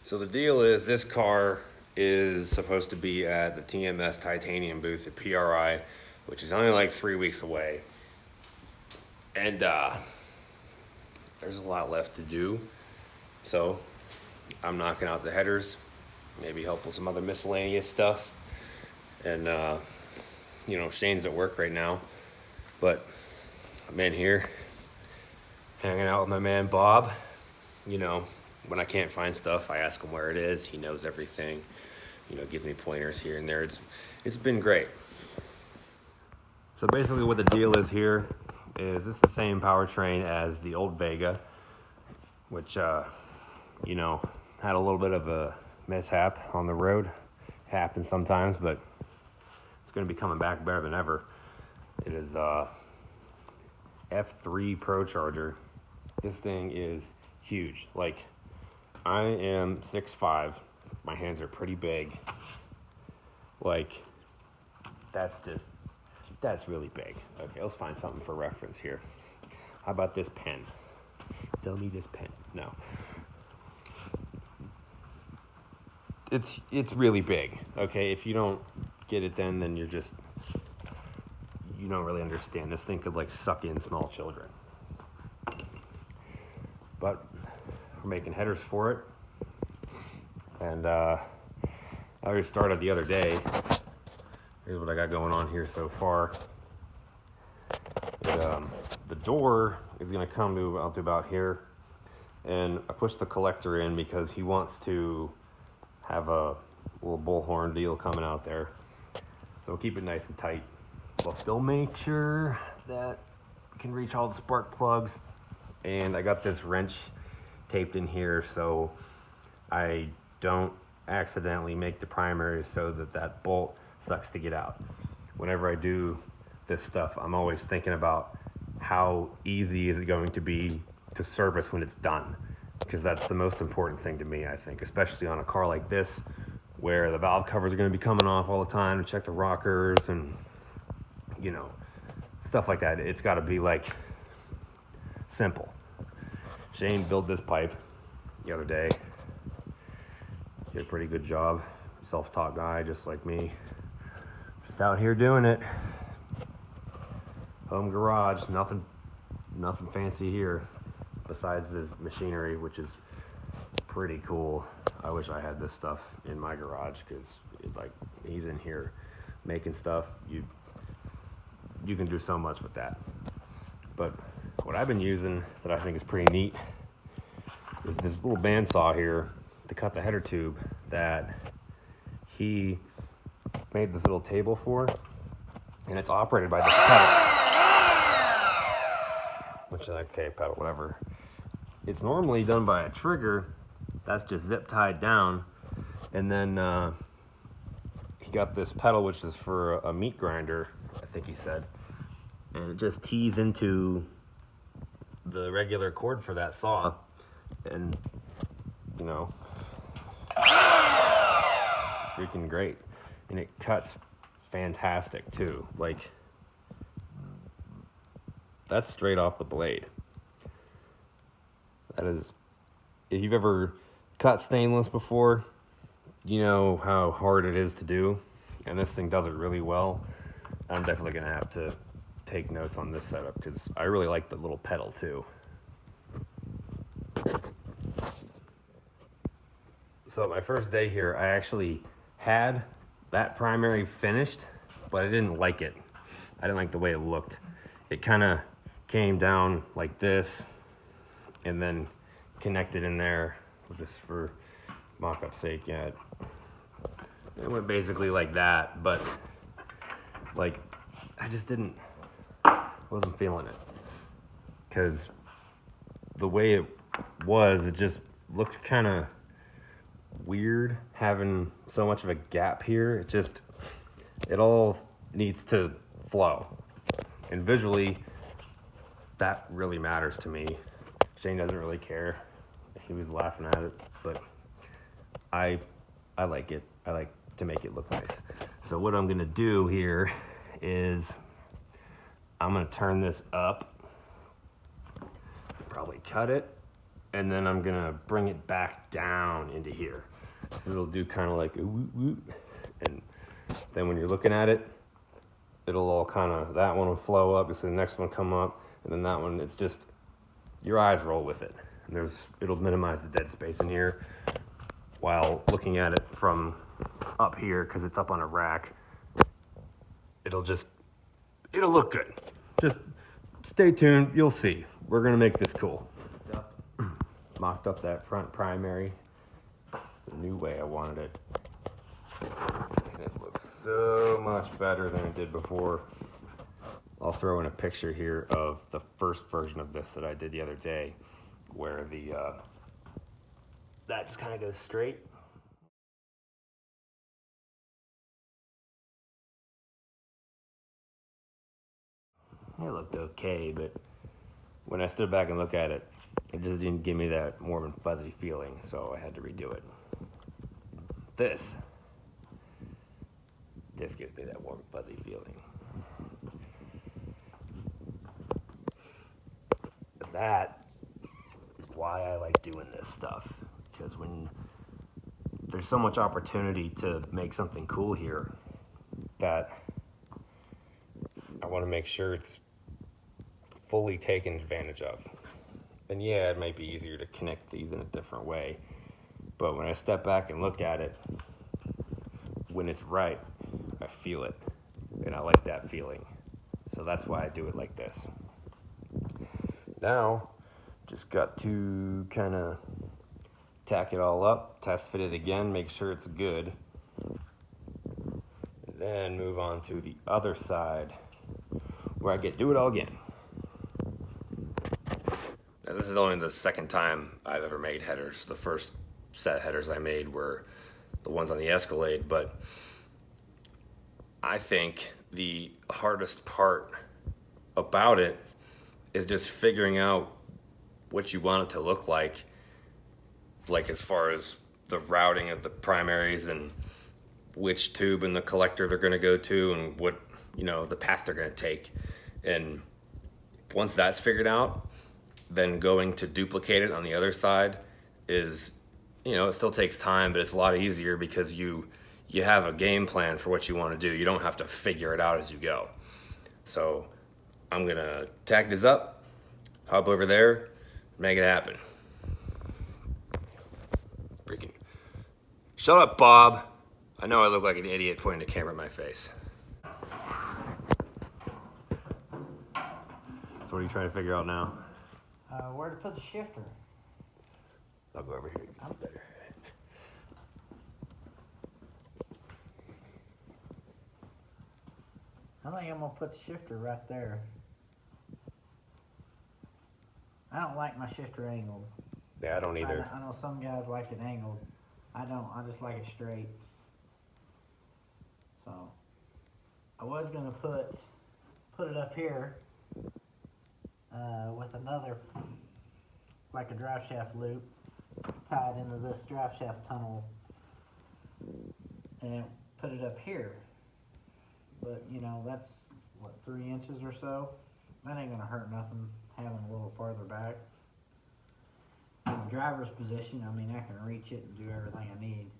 So the deal is this car is supposed to be at the TMS Titanium booth at PRI, which is only like 3 weeks away. And there's a lot left to do. So I'm knocking out the headers, maybe help with some other miscellaneous stuff. And, Shane's at work right now. But I'm in here hanging out with my man Bob. When I can't find stuff, I ask him where it is. He knows everything. Gives me pointers here and there. It's been great. So basically what the deal is here is this is the same powertrain as the old Vega, which, had a little bit of a mishap on the road. Happens sometimes, but it's going to be coming back better than ever. It is F3 Pro Charger. This thing is huge. Like, I am 6'5". My hands are pretty big. Like, that's really big. Okay, let's find something for reference here. How about this pen? Sell me this pen. No. It's really big. Okay, if you don't get it then you don't really understand. This thing could like suck in small children. But we're making headers for it. And I already started the other day. Here's what I got going on here so far. The door is going to come to about here. And I pushed the collector in because he wants to have a little bullhorn deal coming out there. So we'll keep it nice and tight. We'll still make sure that we can reach all the spark plugs. And I got this wrench taped in here so I don't accidentally make the primary so that bolt sucks to get out. Whenever I do this stuff, I'm always thinking about how easy is it going to be to service when it's done, because that's the most important thing to me, I think, especially on a car like this where the valve covers are going to be coming off all the time to check the rockers and stuff like that. It's got to be like simple. Shane built this pipe the other day. Did a pretty good job. Self-taught guy, just like me. Just out here doing it. Home garage, nothing fancy here besides this machinery, which is pretty cool. I wish I had this stuff in my garage because he's in here making stuff. You can do so much with that. But what I've been using that I think is pretty neat is this little bandsaw here to cut the header tube that he made this little table for, and it's operated by this pedal. Which is okay, pedal, whatever. It's normally done by a trigger that's just zip tied down, and then he got this pedal which is for a meat grinder, I think he said, and it just tees into the regular cord for that saw, and it's freaking great, and it cuts fantastic too. Like, that's straight off the blade. That is, if you've ever cut stainless before, you know how hard it is to do, and this thing does it really well. I'm definitely gonna have to take notes on this setup because I really like the little pedal too. So my first day here, I actually had that primary finished, but I didn't like it. I didn't like the way it looked. It kind of came down like this and then connected in there, just for mock-up sake. Yeah, it went basically like that, but like I just wasn't feeling it, because the way it was, it just looked kind of weird having so much of a gap here. It all needs to flow, and visually that really matters to me. Shane doesn't really care. He was laughing at it, but I like it. I like to make it look nice. So what I'm gonna do here is I'm gonna turn this up, probably cut it, and then I'm gonna bring it back down into here. So it'll do kind of like a whoop whoop, and then when you're looking at it, it'll all kind of, that one will flow up, so the next one come up, and then that one, it's just, your eyes roll with it. And it'll minimize the dead space in here while looking at it from up here, because it's up on a rack. It'll look good. Just stay tuned, you'll see. We're gonna make this cool. Mocked up that front primary the new way I wanted it. And it looks so much better than it did before. I'll throw in a picture here of the first version of this that I did the other day, where that just kind of goes straight. It looked okay, but when I stood back and looked at it, it just didn't give me that warm and fuzzy feeling, so I had to redo it. This gives me that warm and fuzzy feeling. That is why I like doing this stuff, because when there's so much opportunity to make something cool here, that I want to make sure it's fully taken advantage of. And yeah, it might be easier to connect these in a different way, but when I step back and look at it, when it's right, I feel it, and I like that feeling. So that's why I do it like this. Now, just got to kind of tack it all up, test fit it again, make sure it's good, and then move on to the other side where I do it all again. Now, this is only the second time I've ever made headers. The first set headers I made were the ones on the Escalade, but I think the hardest part about it is just figuring out what you want it to look like as far as the routing of the primaries and which tube and the collector they're going to go to and what, the path they're going to take. And once that's figured out, then going to duplicate it on the other side is, it still takes time, but it's a lot easier because you have a game plan for what you want to do. You don't have to figure it out as you go. So I'm going to tack this up, hop over there, make it happen. Freaking shut up, Bob. I know I look like an idiot pointing the camera at my face. So what are you trying to figure out now? Where to put the shifter. I'll go over here. You can see better. I think I'm gonna put the shifter right there. I don't like my shifter angled. Yeah, I don't either. I know some guys like it angled. I don't. I just like it straight. So I was gonna put it up here with another, like a drive shaft loop tied into this drive shaft tunnel, and then put it up here. But that's what, 3 inches or so. That ain't gonna hurt nothing having a little farther back. In the driver's position, I mean, I can reach it and do everything I need.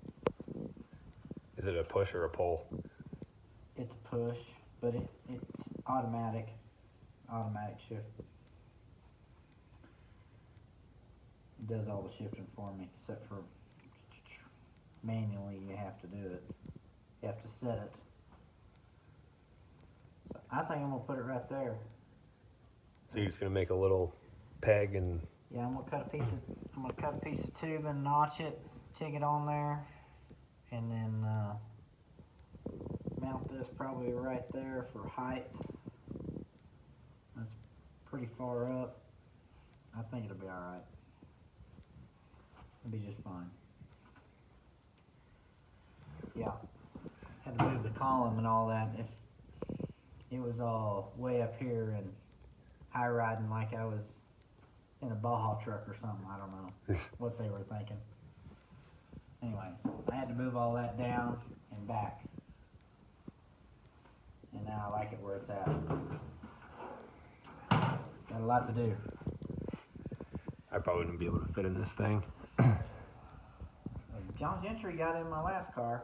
Is it a push or a pull? It's a push, but it's automatic shift. It does all the shifting for me, except for manually you have to do it. You have to set it. So I think I'm gonna put it right there. So you're just gonna make a little peg and... Yeah, I'm gonna cut a piece of tube and notch it, take it on there, and then mount this probably right there for height. That's pretty far up. I think it'll be alright. It'll be just fine. Yeah, had to move the column and all that. If it was all way up here and high riding like I was in a Baja truck or something, I don't know what they were thinking. Anyway, I had to move all that down and back. And now I like it where it's at. Got a lot to do. I probably wouldn't be able to fit in this thing. John Gentry got in my last car.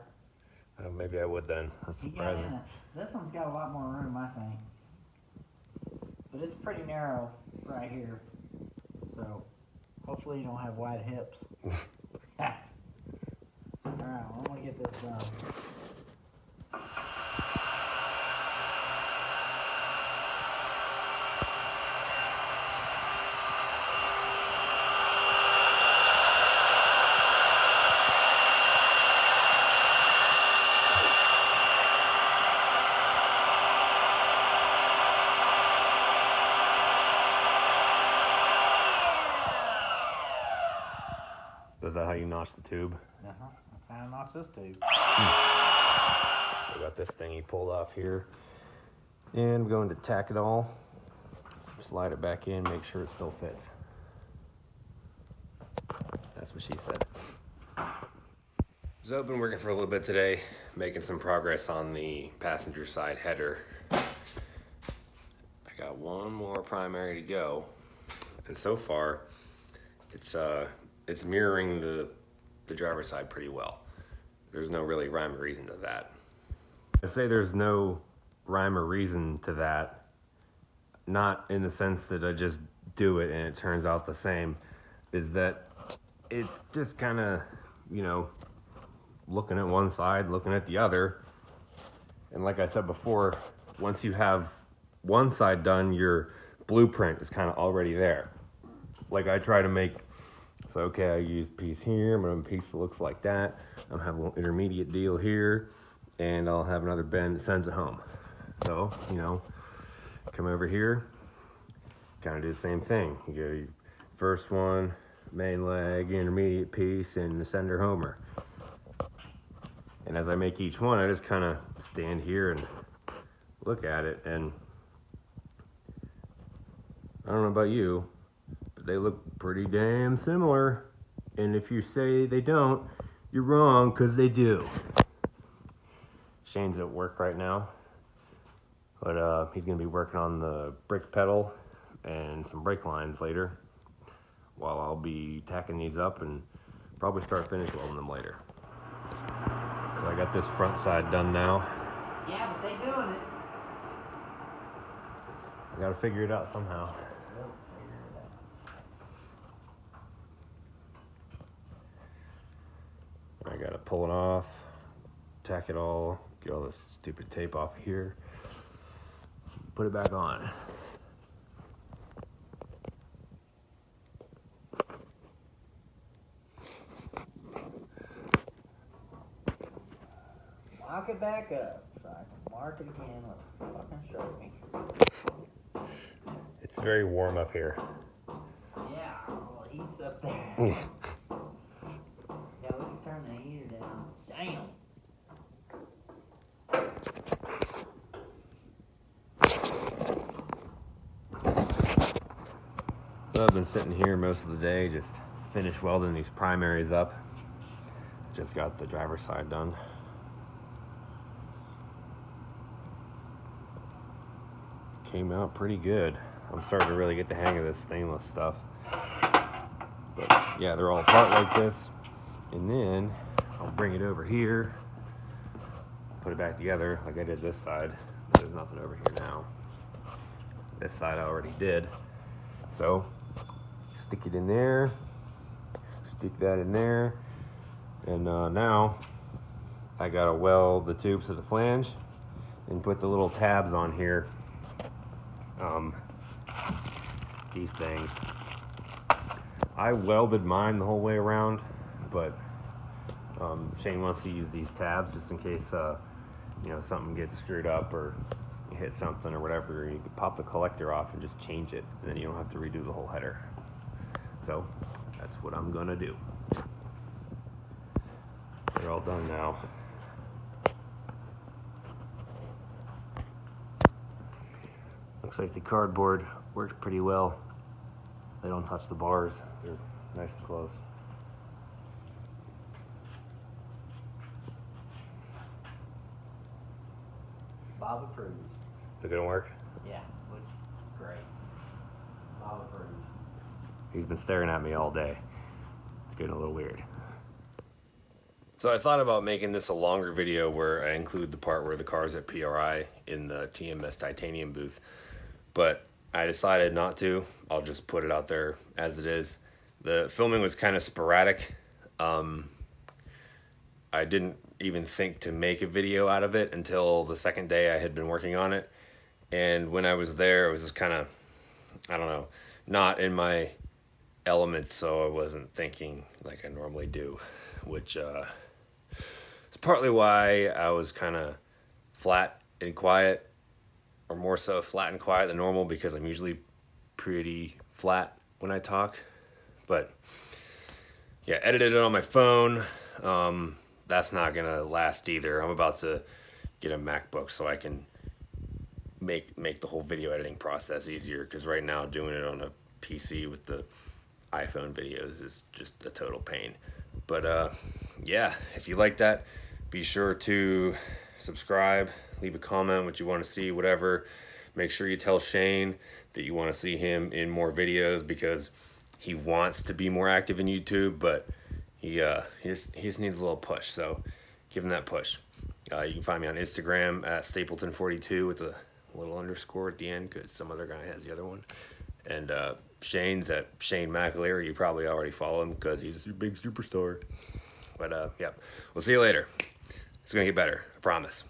Maybe I would then. That's He got surprising. in it. This one's got a lot more room, I think. But it's pretty narrow right here. So hopefully you don't have wide hips. Alright, I'm gonna get this done. Is that how you notch the tube? Uh-huh. That's how I notch this tube. I got this thingy pulled off here. And we're going to tack it all. Slide it back in, make sure it still fits. That's what she said. So I've been working for a little bit today, making some progress on the passenger side header. I got one more primary to go. And so far, it's mirroring the driver's side pretty well. There's no really rhyme or reason to that. I say there's no rhyme or reason to that, not in the sense that I just do it and it turns out the same, is that it's just kind of, you know, looking at one side, looking at the other. And like I said before, once you have one side done, your blueprint is kind of already there. Like I try to make, so okay, I use a piece here, I'm gonna have a piece that looks like that. I'm gonna have a little intermediate deal here, and I'll have another bend that sends it home. So, you know, come over here, kind of do the same thing. You go your first one, main leg, intermediate piece, and the sender homer. And as I make each one, I just kind of stand here and look at it, and I don't know about you, but they look pretty damn similar. And if you say they don't, you're wrong, because they do. Shane's at work right now, but he's going to be working on the brake pedal and some brake lines later, while I'll be tacking these up and probably start finish welding them later. So I got this front side done now. Yeah, but they doing it. I got to figure it out somehow. They'll figure it out. I got to pull it off, tack it all, get all this stupid tape off here, put it back on. Lock it back up so I can mark it again with a fucking Sharpie. It's very warm up here. Yeah, well, it heats up there. Yeah, we can turn the heater down. Damn. So I've been sitting here most of the day, just finished welding these primaries up. Just got the driver's side done. Came out pretty good. I'm starting to really get the hang of this stainless stuff. But yeah, they're all apart like this. And then I'll bring it over here, put it back together like I did this side. There's nothing over here now. This side I already did. So stick it in there, stick that in there, and now I gotta weld the tubes to the flange and put the little tabs on here. These things. I welded mine the whole way around, but Shane wants to use these tabs just in case you know, something gets screwed up or you hit something or whatever. You can pop the collector off and just change it, and then you don't have to redo the whole header. So that's what I'm gonna do. They're all done now. Looks like the cardboard worked pretty well. They don't touch the bars. They're nice and close. Bob approves. Is it gonna work? Yeah, looks great. Bob approves. He's been staring at me all day. It's getting a little weird. So I thought about making this a longer video where I include the part where the car's at PRI in the TMS titanium booth, but I decided not to. I'll just put it out there as it is. The filming was kind of sporadic. I didn't even think to make a video out of it until the second day I had been working on it. And when I was there, it was just kind of, I don't know, not in my element, so I wasn't thinking like I normally do, which is partly why I was kind of flat and quiet, or more so flat and quiet than normal, because I'm usually pretty flat when I talk. But yeah, edited it on my phone. That's not gonna last either. I'm about to get a MacBook so I can make the whole video editing process easier, because right now doing it on a PC with the iPhone videos is just a total pain. But yeah, if you like that, be sure to subscribe, leave a comment what you want to see, whatever. Make sure you tell Shane that you want to see him in more videos, because he wants to be more active in YouTube, but he just needs a little push. So give him that push. You can find me on Instagram at Stapleton42 with a little underscore at the end, because some other guy has the other one. And Shane's at Shane McAleer. You probably already follow him because he's a big superstar. But yeah, we'll see you later. It's gonna get better, I promise.